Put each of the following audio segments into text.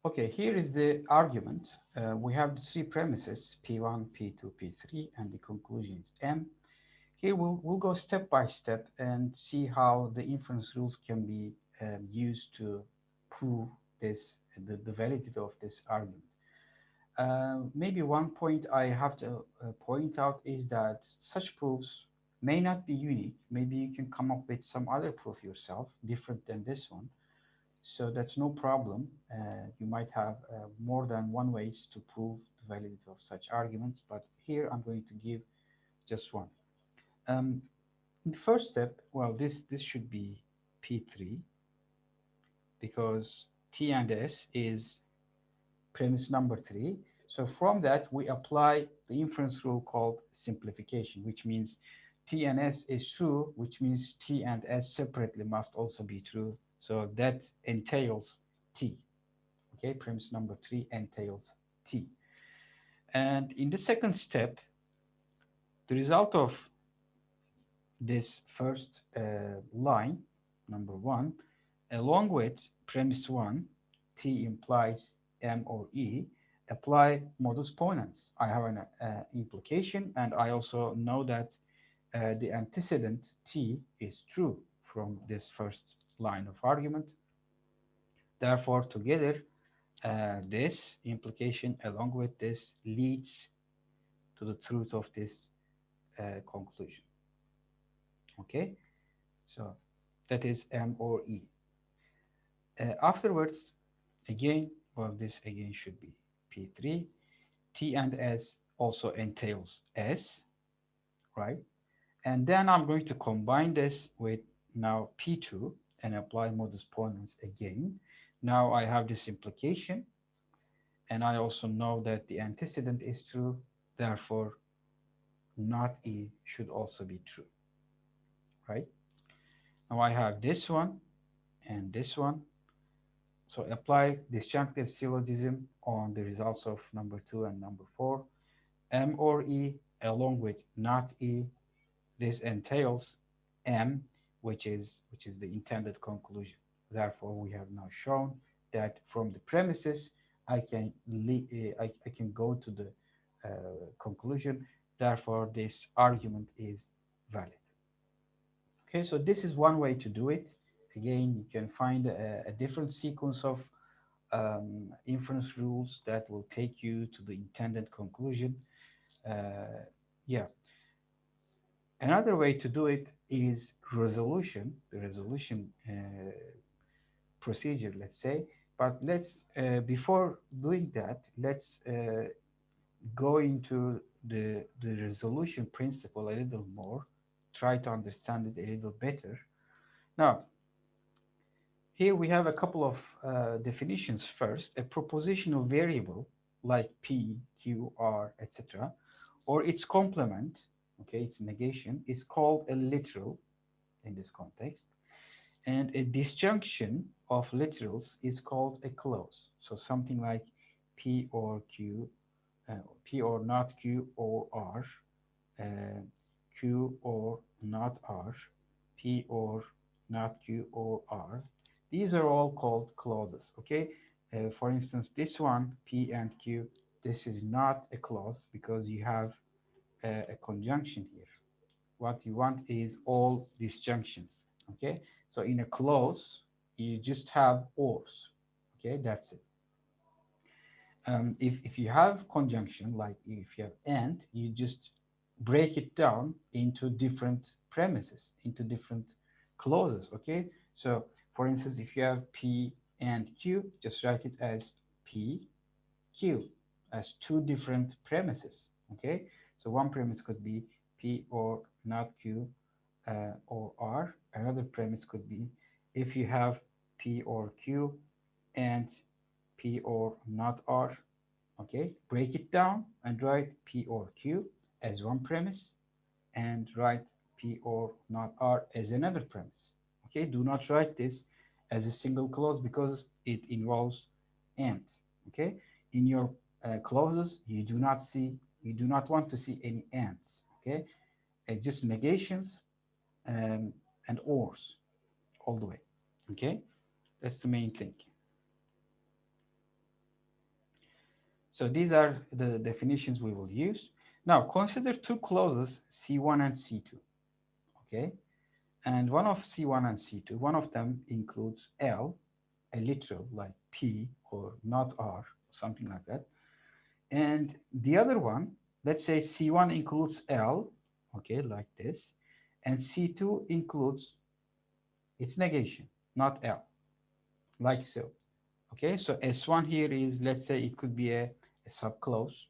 Okay, here is the argument. We have the three premises, P1, P2, P3, and the conclusion is M. Here we'll go step by step and see how the inference rules can be used to prove this, the validity of this argument. Maybe one point I have to point out is that such proofs may not be unique. Maybe you can come up with some other proof yourself, different than this one. So that's no problem. You might have more than one ways to prove the validity of such arguments, but here I'm going to give just one. In the first step, well, this should be P3 because T and S is premise number 3. So from that, we apply the inference rule called simplification, which means T and S is true, which means T and S separately must also be true. So that entails T. Okay, premise number 3 entails T. And in the second step, the result of this first line, number 1, along with premise 1, T implies M or E, apply modus ponens. I have an implication, and I also know that the antecedent T is true from this first line of argument. Therefore, together, this implication along with this leads to the truth of this conclusion. Okay, so that is M or E. Afterwards, again, well, this again should be P3. T and S also entails S, right? And then I'm going to combine this with now P2 and apply modus ponens again. Now I have this implication, and I also know that the antecedent is true, therefore not E should also be true, right? Now I have this one and this one. So apply disjunctive syllogism on the results of number 2 and number 4. M or E along with not E. This entails M, which is the intended conclusion. Therefore, we have now shown that from the premises, I can go to the conclusion. Therefore, this argument is valid. Okay, so this is one way to do it. Again, you can find a different sequence of inference rules that will take you to the intended conclusion. Yeah. Another way to do it is resolution, the resolution procedure, let's say. But let's, before doing that, let's go into the resolution principle a little more, try to understand it a little better. Now, here we have a couple of definitions first. A propositional variable like P, Q, R, etc., or its complement, okay, its negation, is called a literal in this context. And a disjunction of literals is called a clause. So something like P or Q, P or not Q or R, Q or not R, P or not Q or R. These are all called clauses, okay? For instance, this one, P and Q, this is not a clause because you have a conjunction here. What you want is all disjunctions, okay? So in a clause, you just have ors, okay? That's it. If you have conjunction, like if you have and, you just break it down into different premises, into different clauses, okay? So for instance, if you have P and Q, just write it as P, Q, as two different premises, okay? So one premise could be P or not Q or R. Another premise could be if you have P or Q and P or not R, okay? Break it down and write P or Q as one premise and write P or not R as another premise, okay? Do not write this as a single clause because it involves and, okay? In your clauses, you do not want to see any ands, okay? Just negations and ors all the way, okay? That's the main thing. So these are the definitions we will use. Now consider two clauses C1 and C2, okay? And one of C1 and C2, one of them includes L, a literal like P or not R, something like that. And the other one, let's say C1 includes L, okay, like this, and C2 includes its negation, not L, like so. Okay, so S1 here is, let's say it could be a subclause.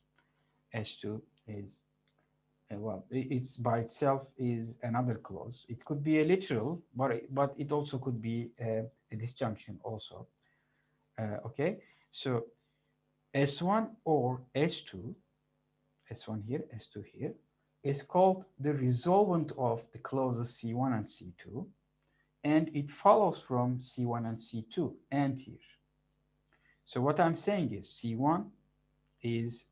S2 is, well, it's by itself is another clause. It could be a literal, but it also could be a disjunction also. Okay, so S1 or S2, S1 here, S2 here, is called the resolvent of the clauses C1 and C2, and it follows from C1 and C2 and here. So what I'm saying is C1 is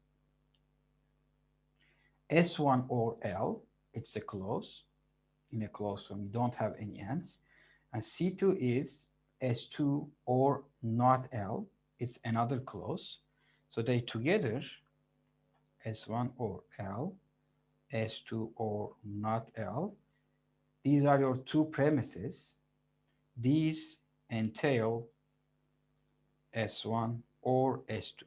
S1 or L, it's a clause. In a clause form, you don't have any ends. And C2 is S2 or not L, it's another clause. So they together, S1 or L, S2 or not L, these are your two premises. These entail S1 or S2.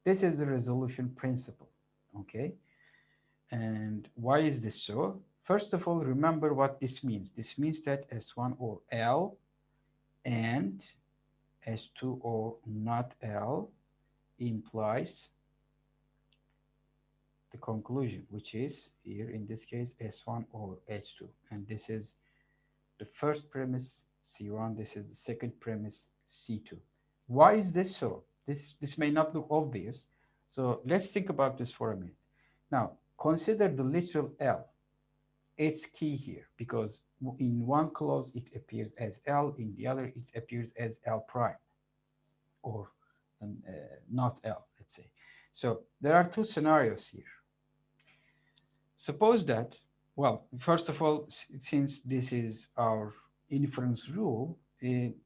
This is the resolution principle, okay? And why is this so? First of all, remember what this means. This means that S1 or L and S2 or not L implies the conclusion, which is here in this case S1 or S2. And this is the first premise, C1. This is the second premise, C2. Why is this so? This may not look obvious. So let's think about this for a minute. Now, consider the literal L. It's key here because in one clause it appears as L, in the other it appears as L prime or not L, let's say. So there are two scenarios here. Suppose that, well, first of all, since this is our inference rule, it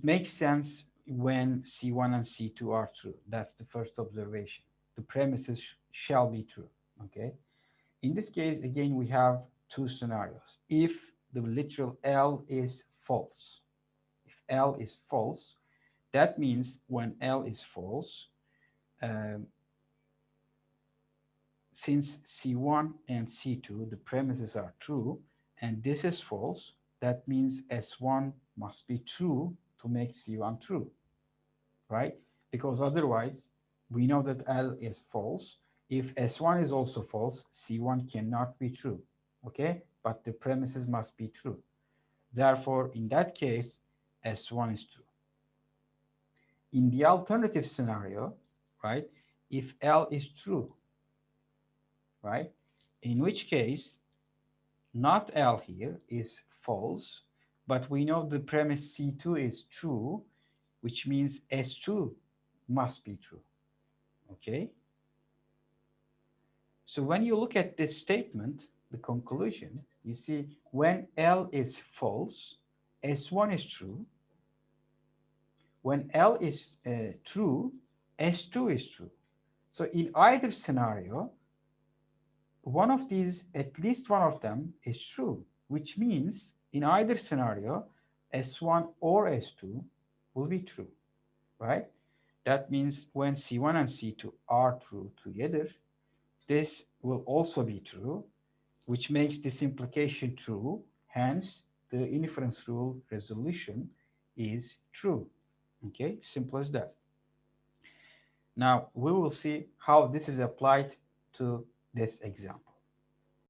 makes sense when C1 and C2 are true. That's the first observation. The premises shall be true, okay? In this case, again, we have two scenarios. If the literal L is false, if L is false, that means when L is false, since C1 and C2, the premises are true, and this is false, that means S1 must be true to make C1 true, right? Because otherwise, we know that L is false. If S1 is also false, C1 cannot be true, okay? But the premises must be true. Therefore, in that case, S1 is true. In the alternative scenario, right, if L is true, right, in which case, not L here is false, but we know the premise C2 is true, which means S2 must be true, okay? So when you look at this statement, the conclusion, you see when L is false, S1 is true. When L is true, S2 is true. So in either scenario, one of these, at least one of them is true, which means in either scenario, S1 or S2 will be true, right? That means when C1 and C2 are true together, this will also be true, which makes this implication true. Hence, the inference rule resolution is true. Okay, simple as that. Now, we will see how this is applied to this example.